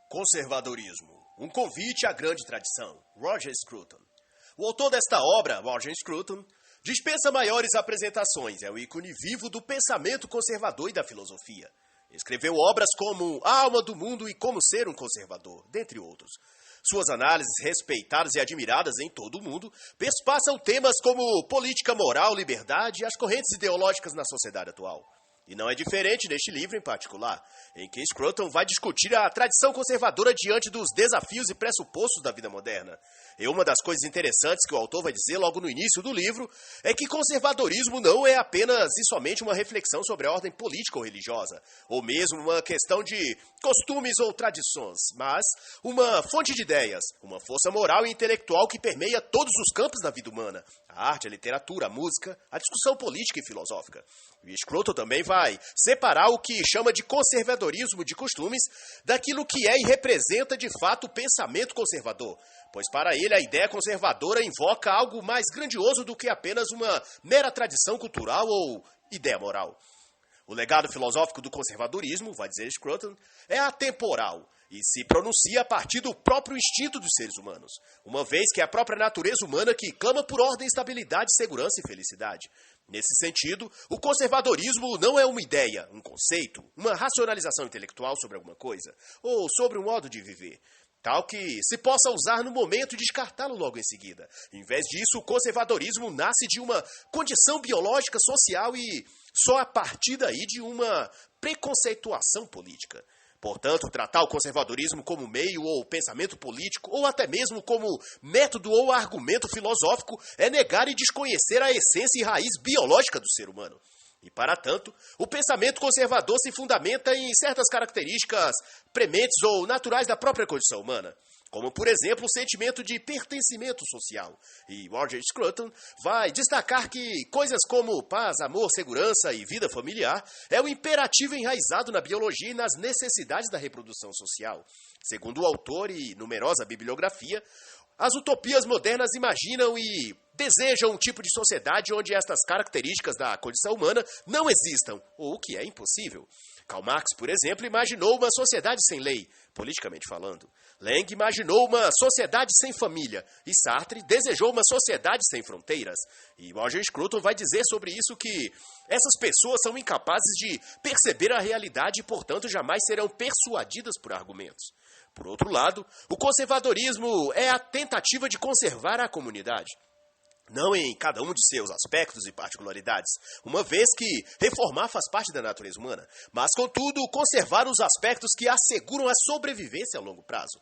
Conservadorismo, um convite à grande tradição, Roger Scruton. O autor desta obra, Roger Scruton, dispensa maiores apresentações, é o ícone vivo do pensamento conservador e da filosofia. Escreveu obras como A Alma do Mundo e Como Ser um Conservador, dentre outros. Suas análises, respeitadas e admiradas em todo o mundo, perspassam temas como política moral, liberdade e as correntes ideológicas na sociedade atual. E não é diferente neste livro em particular, em que Scruton vai discutir a tradição conservadora diante dos desafios e pressupostos da vida moderna. E uma das coisas interessantes que o autor vai dizer logo no início do livro é que conservadorismo não é apenas e somente uma reflexão sobre a ordem política ou religiosa, ou mesmo uma questão de costumes ou tradições, mas uma fonte de ideias, uma força moral e intelectual que permeia todos os campos da vida humana, a arte, a literatura, a música, a discussão política e filosófica. E Scruton também vai separar o que chama de conservadorismo de costumes daquilo que é e representa de fato o pensamento conservador, pois para ele a ideia conservadora invoca algo mais grandioso do que apenas uma mera tradição cultural ou ideia moral. O legado filosófico do conservadorismo, vai dizer Scruton, é atemporal e se pronuncia a partir do próprio instinto dos seres humanos, uma vez que é a própria natureza humana que clama por ordem, estabilidade, segurança e felicidade. Nesse sentido, o conservadorismo não é uma ideia, um conceito, uma racionalização intelectual sobre alguma coisa, ou sobre um modo de viver, tal que se possa usar no momento e descartá-lo logo em seguida. Em vez disso, o conservadorismo nasce de uma condição biológica, social e só a partir daí de uma preconceituação política. Portanto, tratar o conservadorismo como meio ou pensamento político, ou até mesmo como método ou argumento filosófico, é negar e desconhecer a essência e raiz biológica do ser humano. E, para tanto, o pensamento conservador se fundamenta em certas características prementes ou naturais da própria condição humana, como, por exemplo, o sentimento de pertencimento social. E Roger Scruton vai destacar que coisas como paz, amor, segurança e vida familiar é um imperativo enraizado na biologia e nas necessidades da reprodução social. Segundo o autor e numerosa bibliografia, as utopias modernas imaginam e desejam um tipo de sociedade onde estas características da condição humana não existam, ou o que é impossível. Karl Marx, por exemplo, imaginou uma sociedade sem lei, politicamente falando. Lang imaginou uma sociedade sem família, e Sartre desejou uma sociedade sem fronteiras. E Roger Scruton vai dizer sobre isso que essas pessoas são incapazes de perceber a realidade e, portanto, jamais serão persuadidas por argumentos. Por outro lado, o conservadorismo é a tentativa de conservar a comunidade, não em cada um de seus aspectos e particularidades, uma vez que reformar faz parte da natureza humana, mas, contudo, conservar os aspectos que asseguram a sobrevivência a longo prazo.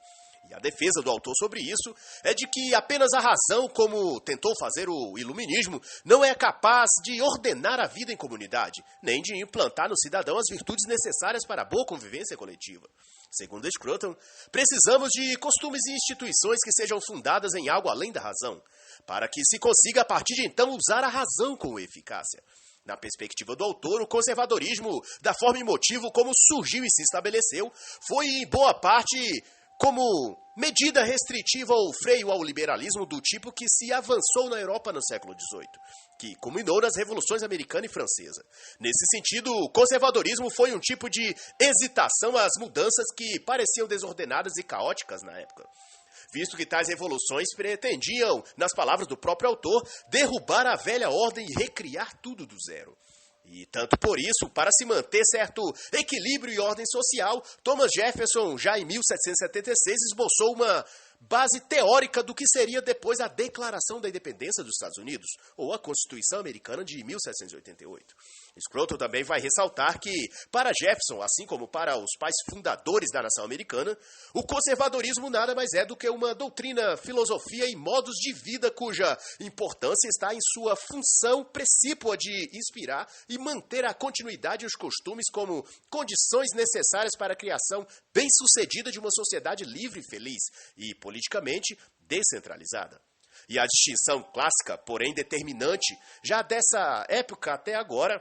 E a defesa do autor sobre isso é de que apenas a razão, como tentou fazer o iluminismo, não é capaz de ordenar a vida em comunidade, nem de implantar no cidadão as virtudes necessárias para a boa convivência coletiva. Segundo Scruton, precisamos de costumes e instituições que sejam fundadas em algo além da razão, para que se consiga a partir de então usar a razão com eficácia. Na perspectiva do autor, o conservadorismo, da forma e motivo como surgiu e se estabeleceu, foi em boa parte como medida restritiva ou freio ao liberalismo do tipo que se avançou na Europa no século XVIII, que culminou nas revoluções americana e francesa. Nesse sentido, o conservadorismo foi um tipo de hesitação às mudanças que pareciam desordenadas e caóticas na época, visto que tais revoluções pretendiam, nas palavras do próprio autor, derrubar a velha ordem e recriar tudo do zero. E tanto por isso, para se manter certo equilíbrio e ordem social, Thomas Jefferson, já em 1776, esboçou uma base teórica do que seria depois a Declaração da Independência dos Estados Unidos, ou a Constituição Americana de 1788. Scruton também vai ressaltar que, para Jefferson, assim como para os pais fundadores da nação americana, o conservadorismo nada mais é do que uma doutrina, filosofia e modos de vida cuja importância está em sua função precípua de inspirar e manter a continuidade e os costumes como condições necessárias para a criação bem-sucedida de uma sociedade livre e feliz e politicamente descentralizada. E a distinção clássica, porém determinante, já dessa época até agora,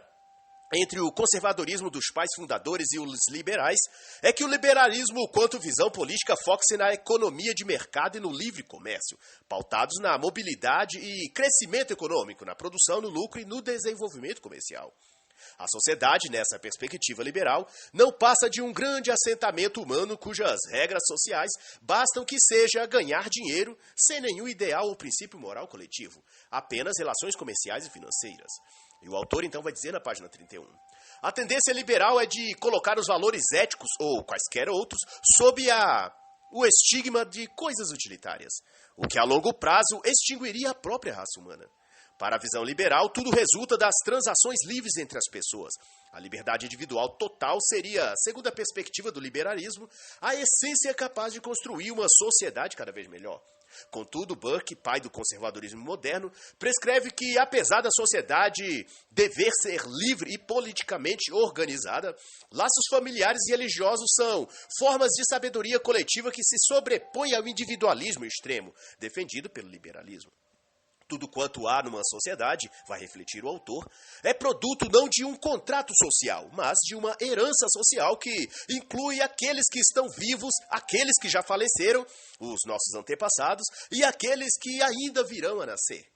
entre o conservadorismo dos pais fundadores e os liberais, é que o liberalismo, quanto visão política, foca-se na economia de mercado e no livre comércio, pautados na mobilidade e crescimento econômico, na produção, no lucro e no desenvolvimento comercial. A sociedade, nessa perspectiva liberal, não passa de um grande assentamento humano cujas regras sociais bastam que seja ganhar dinheiro sem nenhum ideal ou princípio moral coletivo, apenas relações comerciais e financeiras. E o autor então vai dizer na página 31. A tendência liberal é de colocar os valores éticos ou quaisquer outros sob o estigma de coisas utilitárias, o que a longo prazo extinguiria a própria raça humana. Para a visão liberal, tudo resulta das transações livres entre as pessoas. A liberdade individual total seria, segundo a perspectiva do liberalismo, a essência capaz de construir uma sociedade cada vez melhor. Contudo, Burke, pai do conservadorismo moderno, prescreve que, apesar da sociedade dever ser livre e politicamente organizada, laços familiares e religiosos são formas de sabedoria coletiva que se sobrepõem ao individualismo extremo, defendido pelo liberalismo. Tudo quanto há numa sociedade, vai refletir o autor, é produto não de um contrato social, mas de uma herança social que inclui aqueles que estão vivos, aqueles que já faleceram, os nossos antepassados, e aqueles que ainda virão a nascer.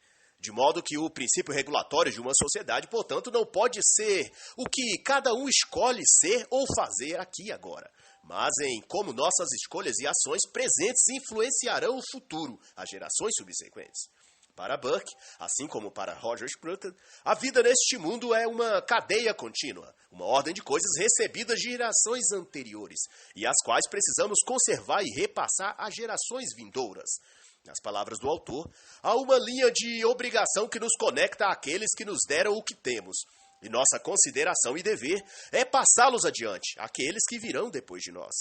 De modo que o princípio regulatório de uma sociedade, portanto, não pode ser o que cada um escolhe ser ou fazer aqui e agora, mas em como nossas escolhas e ações presentes influenciarão o futuro, as gerações subsequentes. Para Burke, assim como para Roger Scruton, a vida neste mundo é uma cadeia contínua, uma ordem de coisas recebidas de gerações anteriores, e as quais precisamos conservar e repassar às gerações vindouras. Nas palavras do autor, há uma linha de obrigação que nos conecta àqueles que nos deram o que temos, e nossa consideração e dever é passá-los adiante, àqueles que virão depois de nós.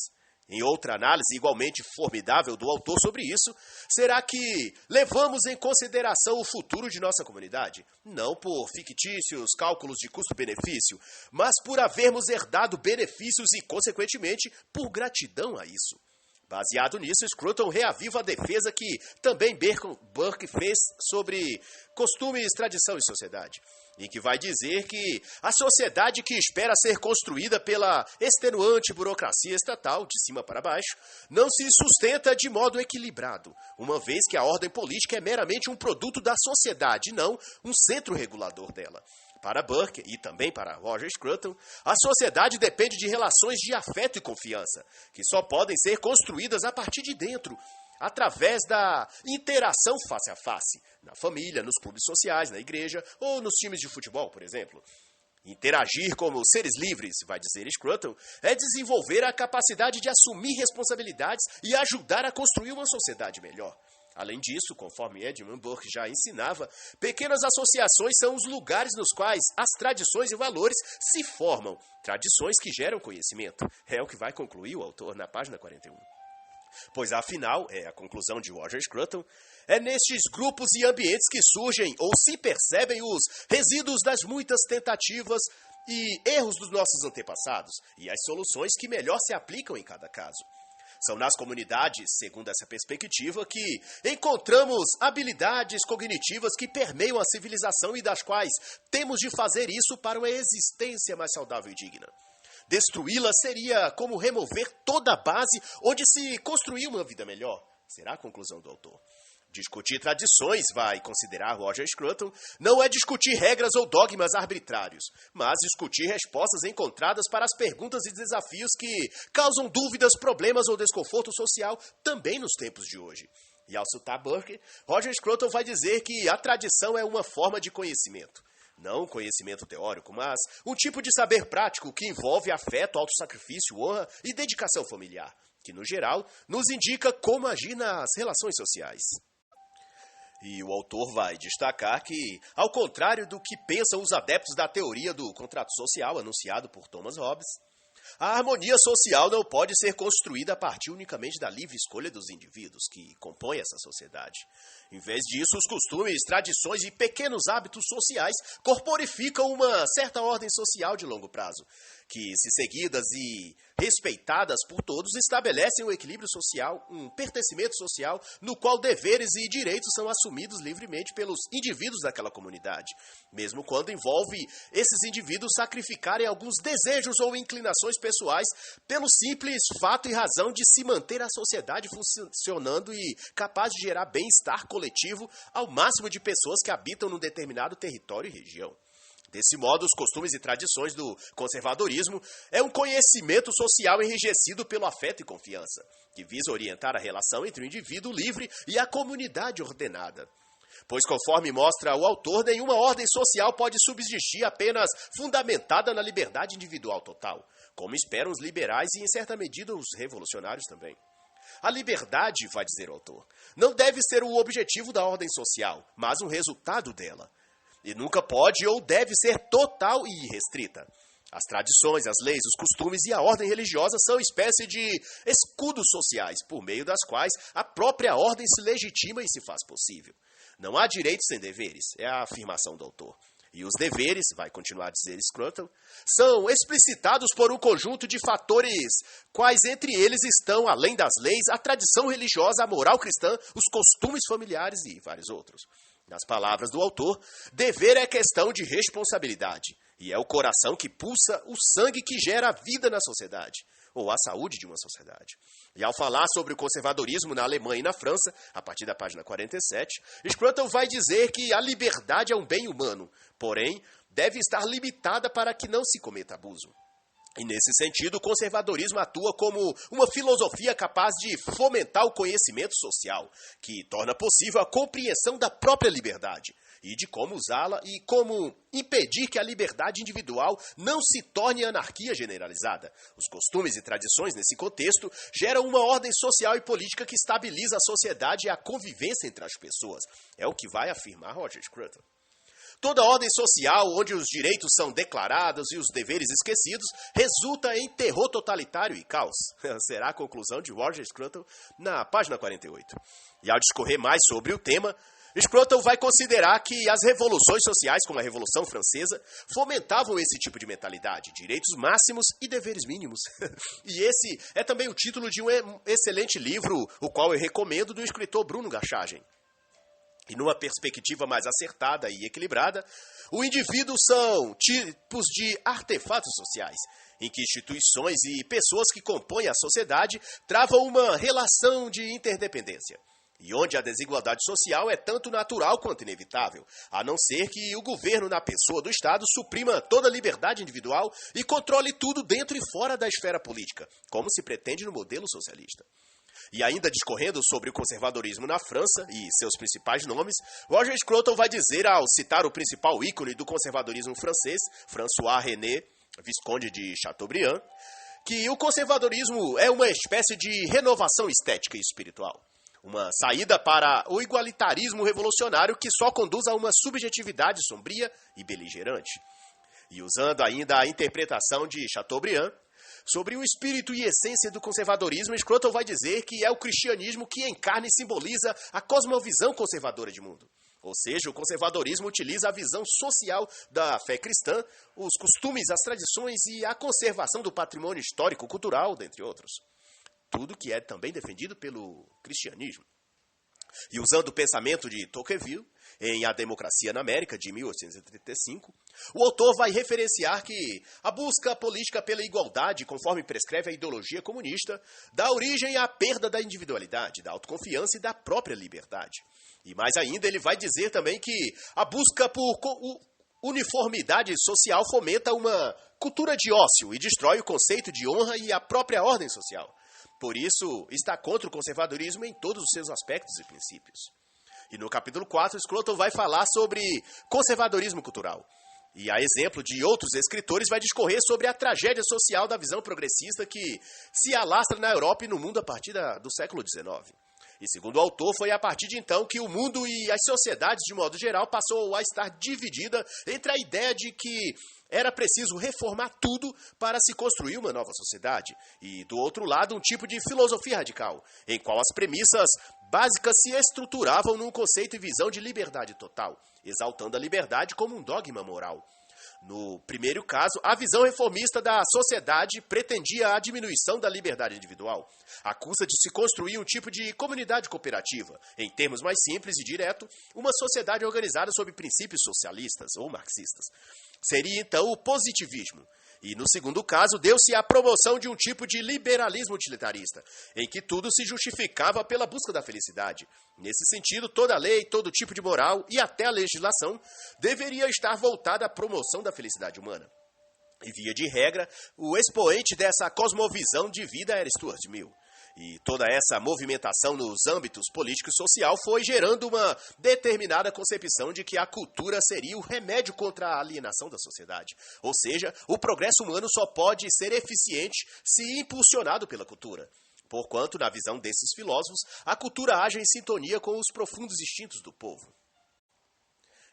Em outra análise igualmente formidável do autor sobre isso, será que levamos em consideração o futuro de nossa comunidade? Não por fictícios cálculos de custo-benefício, mas por havermos herdado benefícios e, consequentemente, por gratidão a isso. Baseado nisso, Scruton reaviva a defesa que também Burke fez sobre costumes, tradição e sociedade, em que vai dizer que a sociedade que espera ser construída pela extenuante burocracia estatal, de cima para baixo, não se sustenta de modo equilibrado, uma vez que a ordem política é meramente um produto da sociedade, não um centro regulador dela. Para Burke, e também para Roger Scruton, a sociedade depende de relações de afeto e confiança, que só podem ser construídas a partir de dentro, através da interação face a face, na família, nos clubes sociais, na igreja ou nos times de futebol, por exemplo. Interagir como seres livres, vai dizer Scruton, é desenvolver a capacidade de assumir responsabilidades e ajudar a construir uma sociedade melhor. Além disso, conforme Edmund Burke já ensinava, pequenas associações são os lugares nos quais as tradições e valores se formam, tradições que geram conhecimento. É o que vai concluir o autor na página 41. Pois, afinal, é a conclusão de Roger Scruton, é nestes grupos e ambientes que surgem ou se percebem os resíduos das muitas tentativas e erros dos nossos antepassados e as soluções que melhor se aplicam em cada caso. São nas comunidades, segundo essa perspectiva, que encontramos habilidades cognitivas que permeiam a civilização e das quais temos de fazer isso para uma existência mais saudável e digna. Destruí-la seria como remover toda a base onde se construía uma vida melhor, será a conclusão do autor. Discutir tradições, vai considerar Roger Scruton, não é discutir regras ou dogmas arbitrários, mas discutir respostas encontradas para as perguntas e desafios que causam dúvidas, problemas ou desconforto social também nos tempos de hoje. E ao citar Burke, Roger Scruton vai dizer que a tradição é uma forma de conhecimento. Não conhecimento teórico, mas um tipo de saber prático que envolve afeto, autossacrifício, honra e dedicação familiar, que, no geral, nos indica como agir nas relações sociais. E o autor vai destacar que, ao contrário do que pensam os adeptos da teoria do contrato social anunciado por Thomas Hobbes, a harmonia social não pode ser construída a partir unicamente da livre escolha dos indivíduos que compõem essa sociedade. Em vez disso, os costumes, tradições e pequenos hábitos sociais corporificam uma certa ordem social de longo prazo, que, se seguidas e respeitadas por todos, estabelecem um equilíbrio social, um pertencimento social, no qual deveres e direitos são assumidos livremente pelos indivíduos daquela comunidade, mesmo quando envolve esses indivíduos sacrificarem alguns desejos ou inclinações pessoais pelo simples fato e razão de se manter a sociedade funcionando e capaz de gerar bem-estar coletivo ao máximo de pessoas que habitam num determinado território e região. Desse modo, os costumes e tradições do conservadorismo é um conhecimento social enrijecido pelo afeto e confiança, que visa orientar a relação entre o indivíduo livre e a comunidade ordenada. Pois, conforme mostra o autor, nenhuma ordem social pode subsistir apenas fundamentada na liberdade individual total, como esperam os liberais e, em certa medida, os revolucionários também. A liberdade, vai dizer o autor, não deve ser o objetivo da ordem social, mas um resultado dela. E nunca pode ou deve ser total e irrestrita. As tradições, as leis, os costumes e a ordem religiosa são espécie de escudos sociais, por meio das quais a própria ordem se legitima e se faz possível. Não há direitos sem deveres, é a afirmação do autor. E os deveres, vai continuar a dizer Scruton, são explicitados por um conjunto de fatores, quais entre eles estão, além das leis, a tradição religiosa, a moral cristã, os costumes familiares e vários outros. Nas palavras do autor, dever é questão de responsabilidade, e é o coração que pulsa o sangue que gera a vida na sociedade, ou a saúde de uma sociedade. E ao falar sobre o conservadorismo na Alemanha e na França, a partir da página 47, Scruton vai dizer que a liberdade é um bem humano, porém, deve estar limitada para que não se cometa abuso. E nesse sentido, o conservadorismo atua como uma filosofia capaz de fomentar o conhecimento social, que torna possível a compreensão da própria liberdade, e de como usá-la e como impedir que a liberdade individual não se torne anarquia generalizada. Os costumes e tradições, nesse contexto, geram uma ordem social e política que estabiliza a sociedade e a convivência entre as pessoas. É o que vai afirmar Roger Scruton. Toda ordem social, onde os direitos são declarados e os deveres esquecidos, resulta em terror totalitário e caos. Será a conclusão de Roger Scruton na página 48. E ao discorrer mais sobre o tema, Scruton vai considerar que as revoluções sociais, como a Revolução Francesa, fomentavam esse tipo de mentalidade, direitos máximos e deveres mínimos. E esse é também o título de um excelente livro, o qual eu recomendo, do escritor Bruno Garchagen. E numa perspectiva mais acertada e equilibrada, o indivíduo são tipos de artefatos sociais, em que instituições e pessoas que compõem a sociedade travam uma relação de interdependência, e onde a desigualdade social é tanto natural quanto inevitável, a não ser que o governo, na pessoa do Estado, suprima toda a liberdade individual e controle tudo dentro e fora da esfera política, como se pretende no modelo socialista. E ainda discorrendo sobre o conservadorismo na França e seus principais nomes, Roger Scruton vai dizer, ao citar o principal ícone do conservadorismo francês, François-René, Visconde de Chateaubriand, que o conservadorismo é uma espécie de renovação estética e espiritual. Uma saída para o igualitarismo revolucionário que só conduz a uma subjetividade sombria e beligerante. E usando ainda a interpretação de Chateaubriand, sobre o espírito e essência do conservadorismo, Scruton vai dizer que é o cristianismo que encarna e simboliza a cosmovisão conservadora de mundo. Ou seja, o conservadorismo utiliza a visão social da fé cristã, os costumes, as tradições e a conservação do patrimônio histórico-cultural, dentre outros. Tudo que é também defendido pelo cristianismo. E usando o pensamento de Tocqueville, em A Democracia na América, de 1835, o autor vai referenciar que a busca política pela igualdade, conforme prescreve a ideologia comunista, dá origem à perda da individualidade, da autoconfiança e da própria liberdade. E mais ainda, ele vai dizer também que a busca por uniformidade social fomenta uma cultura de ócio e destrói o conceito de honra e a própria ordem social. Por isso, está contra o conservadorismo em todos os seus aspectos e princípios. E no capítulo 4, Scruton vai falar sobre conservadorismo cultural. E a exemplo de outros escritores, vai discorrer sobre a tragédia social da visão progressista que se alastra na Europa e no mundo a partir do século XIX. E segundo o autor, foi a partir de então que o mundo e as sociedades, de modo geral, passou a estar dividida entre a ideia de que era preciso reformar tudo para se construir uma nova sociedade, e, do outro lado, um tipo de filosofia radical, em qual as premissas básicas se estruturavam num conceito e visão de liberdade total, exaltando a liberdade como um dogma moral. No primeiro caso, a visão reformista da sociedade pretendia a diminuição da liberdade individual, à custa de se construir um tipo de comunidade cooperativa, em termos mais simples e direto, uma sociedade organizada sob princípios socialistas ou marxistas. Seria então o positivismo, E no segundo caso, deu-se a promoção de um tipo de liberalismo utilitarista, em que tudo se justificava pela busca da felicidade. Nesse sentido, toda lei, todo tipo de moral e até a legislação deveria estar voltada à promoção da felicidade humana. E, via de regra, o expoente dessa cosmovisão de vida era Stuart Mill. E toda essa movimentação nos âmbitos político e social foi gerando uma determinada concepção de que a cultura seria o remédio contra a alienação da sociedade. Ou seja, o progresso humano só pode ser eficiente se impulsionado pela cultura. Porquanto, na visão desses filósofos, a cultura age em sintonia com os profundos instintos do povo.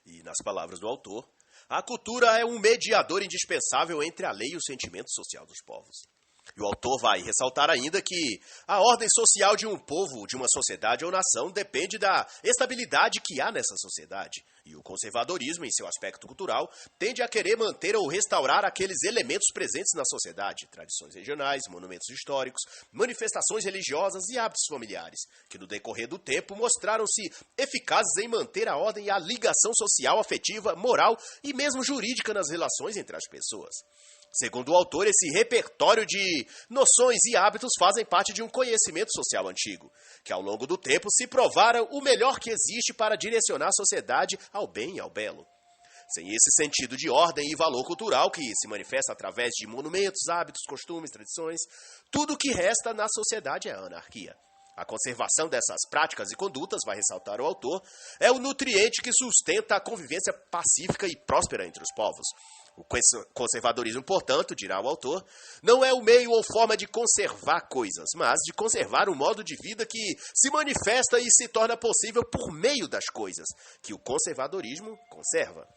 E, nas palavras do autor, a cultura é um mediador indispensável entre a lei e o sentimento social dos povos. E o autor vai ressaltar ainda que a ordem social de um povo, de uma sociedade ou nação, depende da estabilidade que há nessa sociedade. E o conservadorismo, em seu aspecto cultural, tende a querer manter ou restaurar aqueles elementos presentes na sociedade, tradições regionais, monumentos históricos, manifestações religiosas e hábitos familiares, que no decorrer do tempo mostraram-se eficazes em manter a ordem e a ligação social, afetiva, moral e mesmo jurídica nas relações entre as pessoas. Segundo o autor, esse repertório de noções e hábitos fazem parte de um conhecimento social antigo, que ao longo do tempo se provaram o melhor que existe para direcionar a sociedade ao bem e ao belo. Sem esse sentido de ordem e valor cultural que se manifesta através de monumentos, hábitos, costumes, tradições, tudo o que resta na sociedade é a anarquia. A conservação dessas práticas e condutas, vai ressaltar o autor, é o nutriente que sustenta a convivência pacífica e próspera entre os povos. O conservadorismo, portanto, dirá o autor, não é o meio ou forma de conservar coisas, mas de conservar um modo de vida que se manifesta e se torna possível por meio das coisas, que o conservadorismo conserva.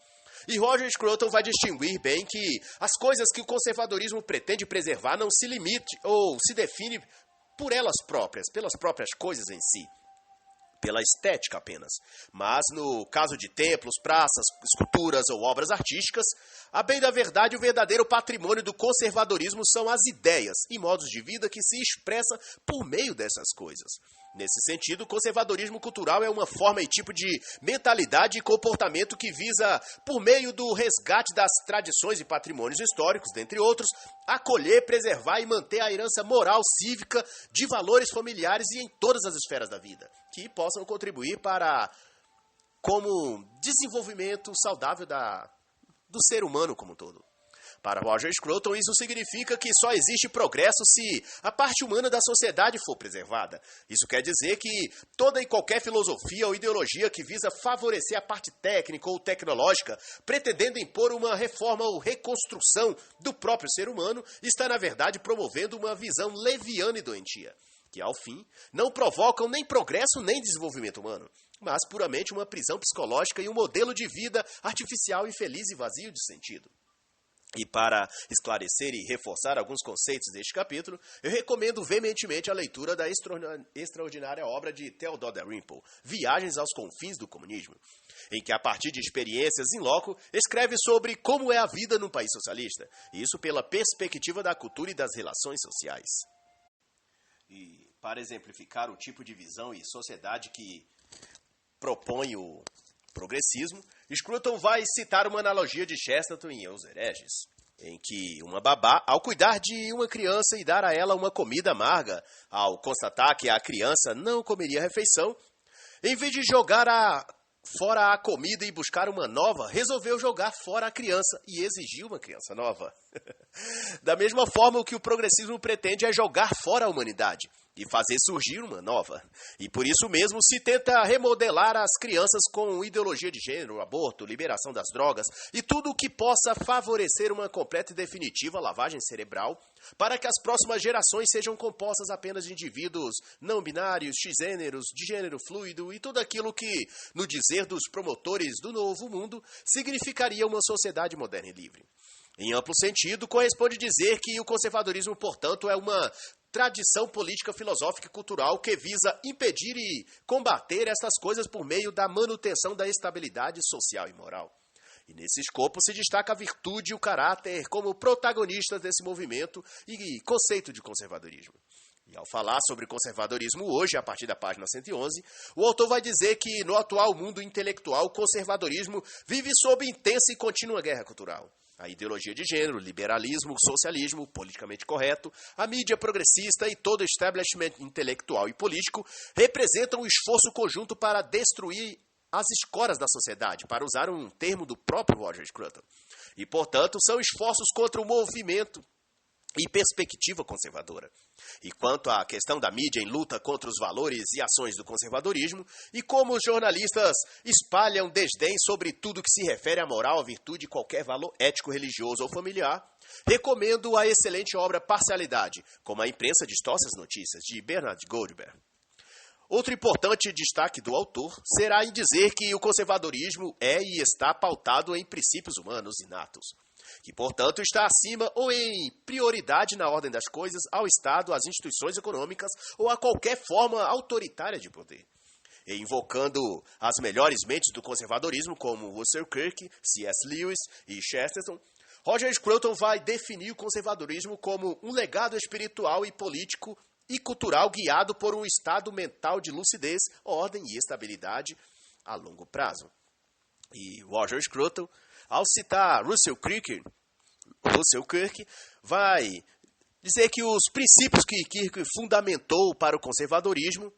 E Roger Scruton vai distinguir bem que as coisas que o conservadorismo pretende preservar não se limite ou se define por elas próprias, pelas próprias coisas em si, pela estética apenas. Mas no caso de templos, praças, esculturas ou obras artísticas, a bem da verdade, o verdadeiro patrimônio do conservadorismo são as ideias e modos de vida que se expressa por meio dessas coisas. Nesse sentido, o conservadorismo cultural é uma forma e tipo de mentalidade e comportamento que visa, por meio do resgate das tradições e patrimônios históricos, dentre outros, acolher, preservar e manter a herança moral, cívica, de valores familiares e em todas as esferas da vida, que possam contribuir para como desenvolvimento saudável do ser humano como um todo. Para Roger Scruton, isso significa que só existe progresso se a parte humana da sociedade for preservada. Isso quer dizer que toda e qualquer filosofia ou ideologia que visa favorecer a parte técnica ou tecnológica, pretendendo impor uma reforma ou reconstrução do próprio ser humano, está, na verdade, promovendo uma visão leviana e doentia, que, ao fim, não provocam nem progresso nem desenvolvimento humano, mas puramente uma prisão psicológica e um modelo de vida artificial, infeliz e vazio de sentido. E para esclarecer e reforçar alguns conceitos deste capítulo, eu recomendo veementemente a leitura da extraordinária obra de Theodore Dalrymple, Viagens aos Confins do Comunismo, em que, a partir de experiências in loco, escreve sobre como é a vida num país socialista, isso pela perspectiva da cultura e das relações sociais. E para exemplificar o tipo de visão e sociedade que propõe o progressismo, Scruton vai citar uma analogia de Chesterton em Os Hereges, em que uma babá, ao cuidar de uma criança e dar a ela uma comida amarga, ao constatar que a criança não comeria a refeição, em vez de jogar fora a comida e buscar uma nova, resolveu jogar fora a criança e exigiu uma criança nova. Da mesma forma, o que o progressismo pretende é jogar fora a humanidade e fazer surgir uma nova. E por isso mesmo se tenta remodelar as crianças com ideologia de gênero, aborto, liberação das drogas e tudo o que possa favorecer uma completa e definitiva lavagem cerebral para que as próximas gerações sejam compostas apenas de indivíduos não binários, cisgêneros, de gênero fluido e tudo aquilo que, no dizer dos promotores do novo mundo, significaria uma sociedade moderna e livre. Em amplo sentido, corresponde dizer que o conservadorismo, portanto, é uma tradição política, filosófica e cultural que visa impedir e combater estas coisas por meio da manutenção da estabilidade social e moral. E nesse escopo se destaca a virtude e o caráter como protagonistas desse movimento e conceito de conservadorismo. E ao falar sobre conservadorismo hoje, a partir da página 111, o autor vai dizer que no atual mundo intelectual o conservadorismo vive sob intensa e contínua guerra cultural. A ideologia de gênero, liberalismo, socialismo, politicamente correto, a mídia progressista e todo o establishment intelectual e político representam um esforço conjunto para destruir as escoras da sociedade, para usar um termo do próprio Roger Scruton. E, portanto, são esforços contra o movimento e perspectiva conservadora. E quanto à questão da mídia em luta contra os valores e ações do conservadorismo, e como os jornalistas espalham desdém sobre tudo que se refere à moral, à virtude e qualquer valor ético, religioso ou familiar, recomendo a excelente obra Parcialidade, como a imprensa distorce as notícias, de Bernard Goldberg. Outro importante destaque do autor será em dizer que o conservadorismo é e está pautado em princípios humanos inatos, que, portanto, está acima ou em prioridade na ordem das coisas ao Estado, às instituições econômicas ou a qualquer forma autoritária de poder. E invocando as melhores mentes do conservadorismo, como Russell Kirk, C.S. Lewis e Chesterton, Roger Scruton vai definir o conservadorismo como um legado espiritual e político e cultural guiado por um estado mental de lucidez, ordem e estabilidade a longo prazo. E Roger Scruton, ao citar Russell Kirk, vai dizer que os princípios que Kirk fundamentou para o conservadorismo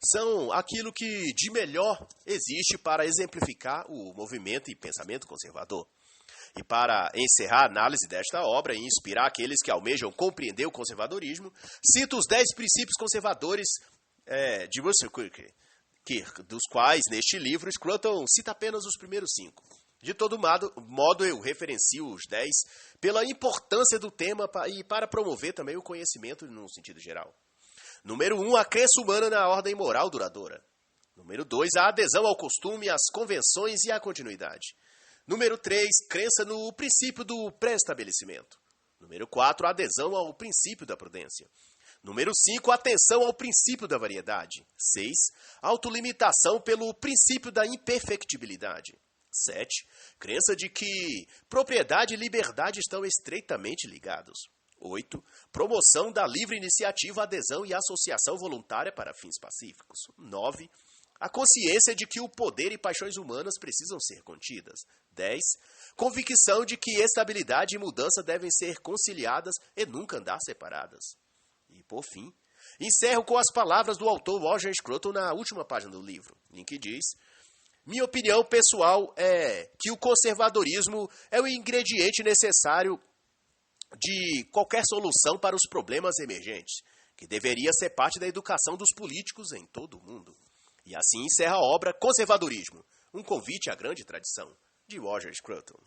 são aquilo que de melhor existe para exemplificar o movimento e pensamento conservador. E para encerrar a análise desta obra e inspirar aqueles que almejam compreender o conservadorismo, cito os 10 princípios conservadores de Russell Kirk, dos quais, neste livro, Scruton cita apenas os primeiros 5. De todo modo, eu referencio os 10 pela importância do tema e para promover também o conhecimento no sentido geral. Número 1, a crença humana na ordem moral duradoura. Número 2, a adesão ao costume, às convenções e à continuidade. Número 3, crença no princípio do pré-estabelecimento. Número 4, adesão ao princípio da prudência. Número 5, atenção ao princípio da variedade. 6, autolimitação pelo princípio da imperfectibilidade. 7, crença de que propriedade e liberdade estão estreitamente ligados. 8, promoção da livre iniciativa, adesão e associação voluntária para fins pacíficos. 9, a consciência de que o poder e paixões humanas precisam ser contidas. 10, convicção de que estabilidade e mudança devem ser conciliadas e nunca andar separadas. E, por fim, encerro com as palavras do autor Roger Scruton na última página do livro, em que diz: minha opinião pessoal é que o conservadorismo é o ingrediente necessário de qualquer solução para os problemas emergentes, que deveria ser parte da educação dos políticos em todo o mundo. E assim encerra a obra Conservadorismo, um convite à grande tradição, de Roger Scruton.